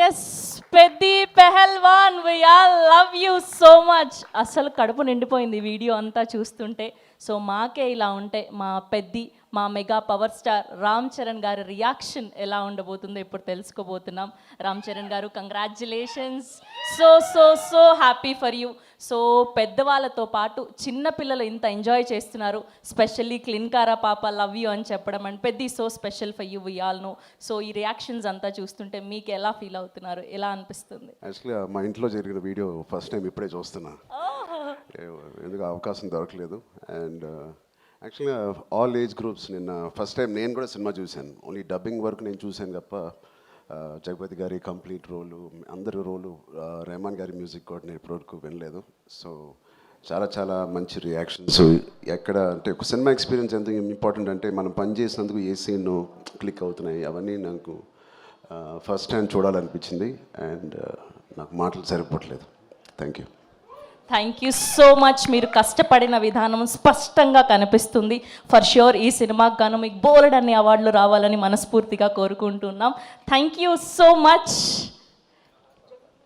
Yes Peddi పెహల్వాన్ we all love you so much. అసలు కడుపు నిండిపోయింది వీడియో అంతా చూస్తుంటే. సో మాకే ఇలా ఉంటే మా పెద్ది, మా mega power star Ram Charan గారి రియాక్షన్ ఎలా ఉండబోతుందో ఇప్పుడు తెలుసుకోబోతున్నాం. రామ్ చరణ్ గారు congratulations, so so so happy for you. So పెద్దవాళ్ళతో పాటు చిన్నపిల్లలు ఇంత ఎంజాయ్ చేస్తున్నారు. స్పెషల్లీ క్లిన్కారా పాప లవ్ యూ అని చెప్పడం and Peddi so special for you, we all know. So ఈ రియాక్షన్స్ అంతా చూస్తుంటే మీకు ఎలా ఫీల్ అవుతున్నారు, ఎలా అనిపిస్తుంది? యాక్చువల్గా మా ఇంట్లో జరిగిన వీడియో ఫస్ట్ టైం ఇప్పుడే చూస్తున్నా, ఎందుకు అవకాశం దొరకలేదు. అండ్ యాక్చువల్గా ఆల్ ఏజ్ గ్రూప్స్ నిన్న ఫస్ట్ టైం నేను కూడా సినిమా చూశాను. ఓన్లీ డబ్బింగ్ వరకు నేను చూశాను తప్ప జగపతి గారి కంప్లీట్ రోలు, అందరి రోలు, రెహమాన్ గారి మ్యూజిక్ కూడా నేను ఇప్పటివరకు వినలేదు. సో చాలా చాలా మంచి రియాక్షన్స్. ఎక్కడ అంటే ఒక సినిమా ఎక్స్పీరియన్స్ ఎంత ఇంపార్టెంట్ అంటే మనం పని చేసినందుకు ఏ సీన్ క్లిక్ అవుతున్నాయి అవన్నీ నాకు ఫస్ట్ టైం చూడాలనిపించింది. అండ్ నాకు మాటలు సరిపోవట్లేదు. Thank you. Thank you so much. మీరు కష్టపడిన విధానం స్పష్టంగా కనిపిస్తుంది. ఫర్ ష్యూర్ ఈ సినిమాకి గాను మీకు బోలెడ్ అన్ని అవార్డులు రావాలని మనస్ఫూర్తిగా కోరుకుంటున్నాం. Thank you so much.